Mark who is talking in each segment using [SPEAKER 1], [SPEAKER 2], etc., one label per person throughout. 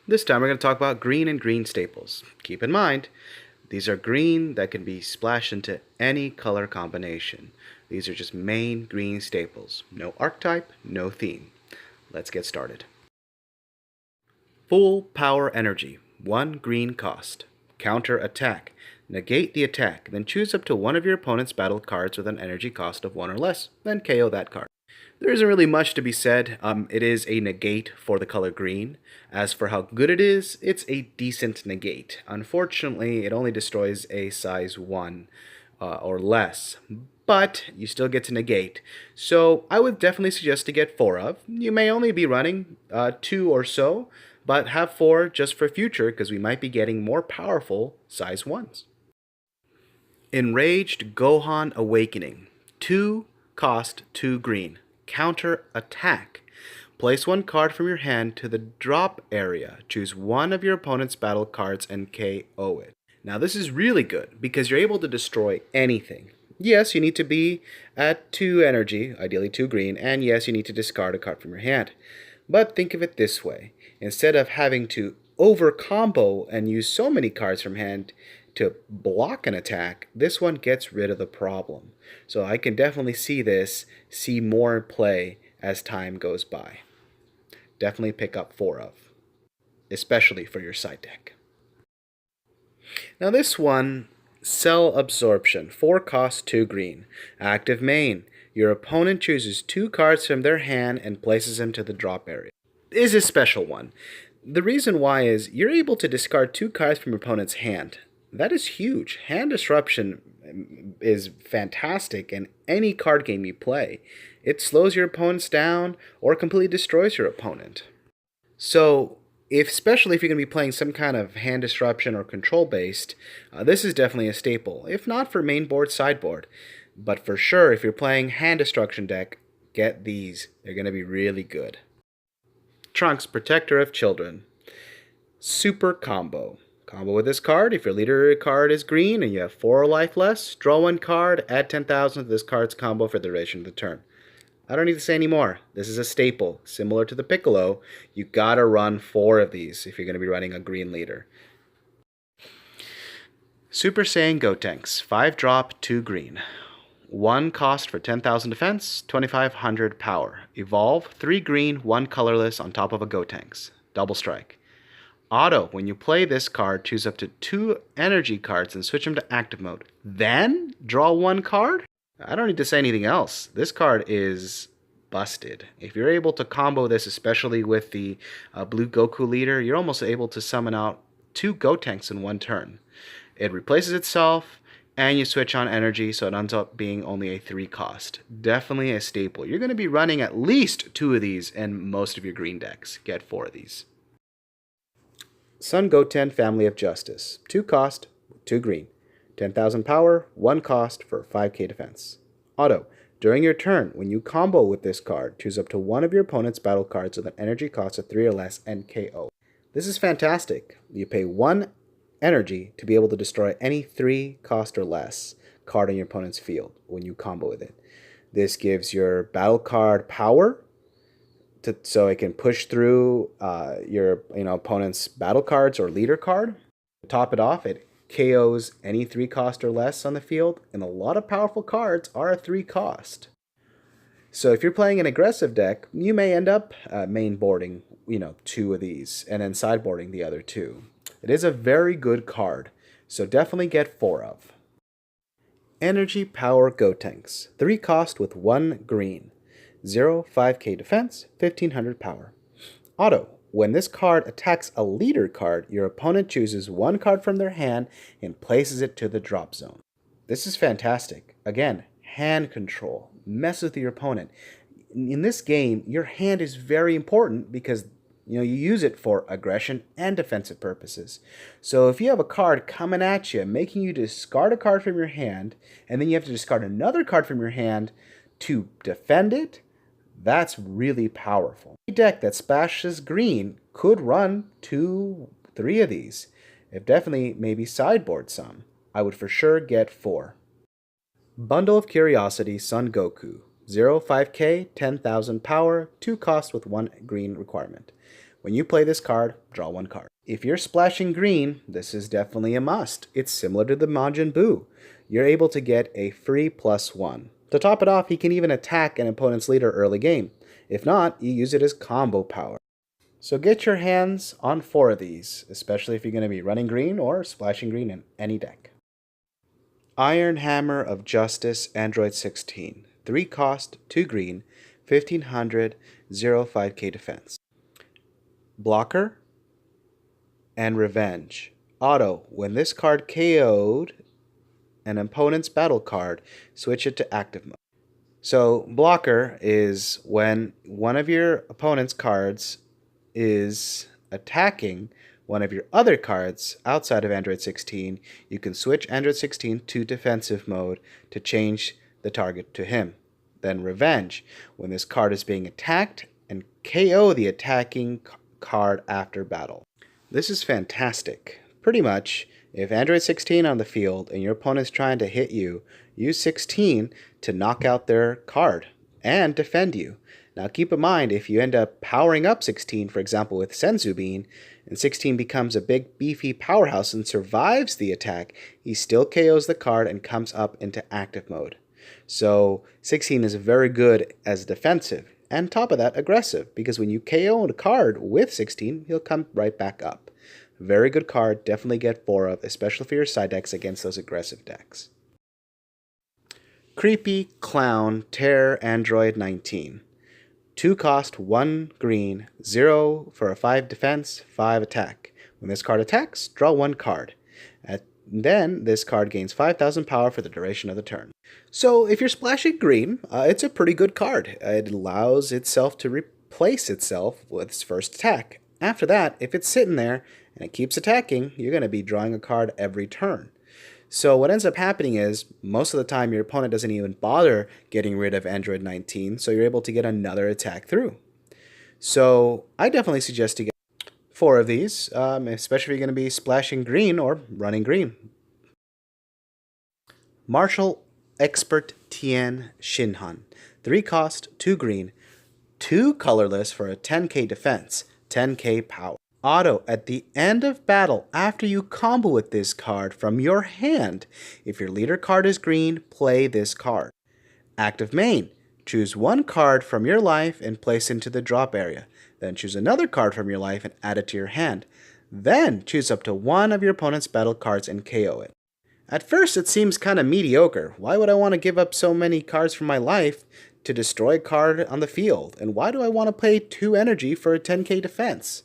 [SPEAKER 1] This time we're going to talk about green and green staples. Keep in mind, these are green that can be splashed into any color combination. These are just main green staples. No archetype, no theme. Let's get started. Full power energy, 1 green cost. Counter attack. Negate the attack, then choose up to one of your opponent's battle cards with an energy cost of 1 or less, then KO that card. There isn't really much to be said. It is a negate for the color green. As for how good it is, it's a decent negate. Unfortunately, it only destroys a size 1 or less, but you still get to negate. So I would definitely suggest to get 4 of. You may only be running 2 or so, but have 4 just for future because we might be getting more powerful size 1s. Enraged Gohan Awakening. 2 cost, 2 green. Counter attack. Place 1 card from your hand to the drop area. Choose one of your opponent's battle cards and KO it. Now this is really good because you're able to destroy anything. Yes, you need to be at 2 energy, ideally 2 green, and yes, you need to discard a card from your hand. But think of it this way. Instead of having to over combo and use so many cards from hand to block an attack, this one gets rid of the problem. So I can definitely see more play as time goes by. Definitely pick up 4 of, especially for your side deck. Now this one, Cell Absorption, 4 cost, 2 green. Active main. Your opponent chooses 2 cards from their hand and places them to the drop area. This is a special one. The reason why is you're able to discard 2 cards from your opponent's hand. That is huge. Hand disruption is fantastic in any card game you play. It slows your opponents down or completely destroys your opponent. So, especially if you're going to be playing some kind of hand disruption or control based, this is definitely a staple. If not for main board, sideboard. But for sure, if you're playing hand destruction deck, get these. They're going to be really good. Trunks, Protector of Children. Super combo. Combo with this card. If your leader card is green and you have 4 life less, draw 1 card, add 10,000 to this card's combo for the duration of the turn. I don't need to say any more. This is a staple. Similar to the Piccolo, you gotta run 4 of these if you're going to be running a green leader. Super Saiyan Gotenks, 5 drop, 2 green. 1 cost for 10,000 defense, 2,500 power. Evolve, 3 green, 1 colorless on top of a Gotenks. Double strike. Auto, when you play this card, choose up to 2 energy cards and switch them to active mode. Then, draw 1 card? I don't need to say anything else. This card is busted. If you're able to combo this, especially with the blue Goku leader, you're almost able to summon out 2 Gotenks in 1 turn. It replaces itself, and you switch on energy, so it ends up being only a 3 cost. Definitely a staple. You're going to be running at least 2 of these in most of your green decks. Get 4 of these. Son Goten Family of Justice. 2 cost, 2 green. 10,000 power, 1 cost for 5k defense. Auto. During your turn, when you combo with this card, choose up to one of your opponent's battle cards with an energy cost of 3 or less and KO. This is fantastic. You pay 1 energy to be able to destroy any 3 cost or less card on your opponent's field when you combo with it. This gives your battle card power, so it can push through your opponent's battle cards or leader card. To top it off, it KOs any 3 cost or less on the field, and a lot of powerful cards are a 3 cost. So if you're playing an aggressive deck, you may end up main boarding 2 of these, and then sideboarding the other 2. It is a very good card, so definitely get 4 of. Energy Power Gotenks, 3 cost with 1 green. 0, 5k defense, 1500 power. Auto. When this card attacks a leader card, your opponent chooses 1 card from their hand and places it to the drop zone. This is fantastic. Again, hand control. Mess with your opponent. In this game, your hand is very important because you use it for aggression and defensive purposes. So if you have a card coming at you, making you discard a card from your hand, and then you have to discard another card from your hand to defend it, that's really powerful. A deck that splashes green could run 2, 3 of these. If definitely maybe sideboard some. I would for sure get 4. Bundle of Curiosity Son Goku. 0, 5k, 10,000 power, 2 cost with 1 green requirement. When you play this card, draw one card. If you're splashing green, this is definitely a must. It's similar to the Majin Buu. You're able to get a free +1. To top it off, he can even attack an opponent's leader early game. If not, you use it as combo power. So get your hands on 4 of these, especially if you're going to be running green or splashing green in any deck. Iron Hammer of Justice, Android 16. 3 cost, 2 green, 1500, 5k defense. Blocker and Revenge. Auto. When this card KO'd an opponent's battle card, switch it to active mode. So blocker is when one of your opponent's cards is attacking one of your other cards outside of Android 16, you can switch Android 16 to defensive mode to change the target to him. Then Revenge, when this card is being attacked, and KO the attacking card after battle. This is fantastic. Pretty much, if Android 16 on the field and your opponent's trying to hit you, use 16 to knock out their card and defend you. Now keep in mind, if you end up powering up 16, for example with Senzu Bean, and 16 becomes a big beefy powerhouse and survives the attack, he still KOs the card and comes up into active mode. So 16 is very good as defensive, and top of that, aggressive, because when you KO a card with 16, he'll come right back up. Very good card, definitely get 4 of, especially for your side decks against those aggressive decks. Creepy Clown Terror Android 19. 2 cost, 1 green, 0 for a 5 defense, 5 attack. When this card attacks, draw 1 card. Then this card gains 5,000 power for the duration of the turn. So if you're splashing green, it's a pretty good card. It allows itself to replace itself with its first attack. After that, if it's sitting there and it keeps attacking, you're going to be drawing a card every turn. So what ends up happening is, most of the time your opponent doesn't even bother getting rid of Android 19, so you're able to get another attack through. So I definitely suggest to get 4 of these, especially if you're going to be splashing green or running green. Marshal Expert Tien Shinhan. 3 cost, 2 green, 2 colorless for a 10k defense, 10k power. Auto. At the end of battle, after you combo with this card from your hand, if your leader card is green, play this card. Active main. Choose 1 card from your life and place into the drop area. Then choose another card from your life and add it to your hand. Then choose up to 1 of your opponent's battle cards and KO it. At first it seems kind of mediocre. Why would I want to give up so many cards from my life to destroy a card on the field? And why do I want to pay 2 energy for a 10k defense?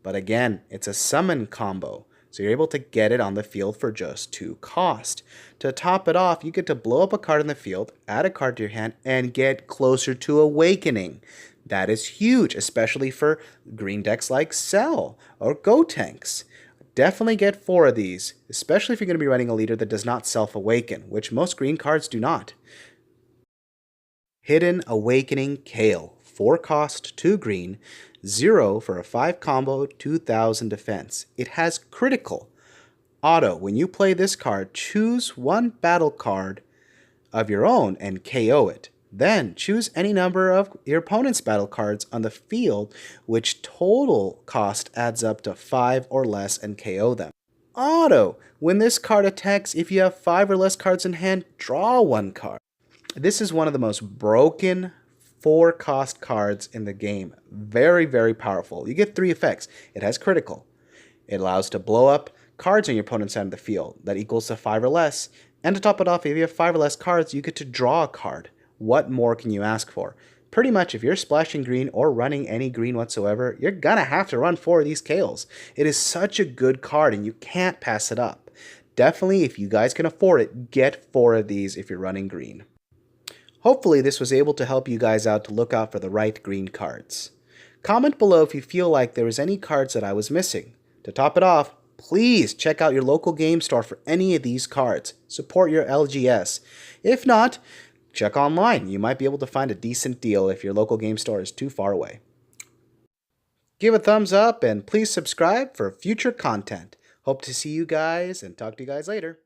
[SPEAKER 1] But again, it's a summon combo, so you're able to get it on the field for just 2 cost. To top it off, you get to blow up a card in the field, add a card to your hand, and get closer to Awakening. That is huge, especially for green decks like Cell or Gotenks. Definitely get 4 of these, especially if you're going to be running a leader that does not self-awaken, which most green cards do not. Hidden Awakening Kale. 4 cost, 2 green, 0 for a 5 combo, 2000 defense. It has critical. Auto. When you play this card, choose 1 battle card of your own and KO it. Then choose any number of your opponent's battle cards on the field, which total cost adds up to 5 or less, and KO them. Auto. When this card attacks, if you have 5 or less cards in hand, draw 1 card. This is one of the most broken 4 cost cards in the game. Very, very powerful. You get 3 effects. It has critical. It allows to blow up cards on your opponent's side of the field. That equals to 5 or less. And to top it off, if you have 5 or less cards, you get to draw a card. What more can you ask for? Pretty much, if you're splashing green or running any green whatsoever, you're gonna have to run 4 of these Kales. It is such a good card and you can't pass it up. Definitely, if you guys can afford it, get 4 of these if you're running green. Hopefully this was able to help you guys out to look out for the right green cards. Comment below if you feel like there was any cards that I was missing. To top it off, please check out your local game store for any of these cards. Support your LGS. If not, check online. You might be able to find a decent deal if your local game store is too far away. Give a thumbs up and please subscribe for future content. Hope to see you guys and talk to you guys later.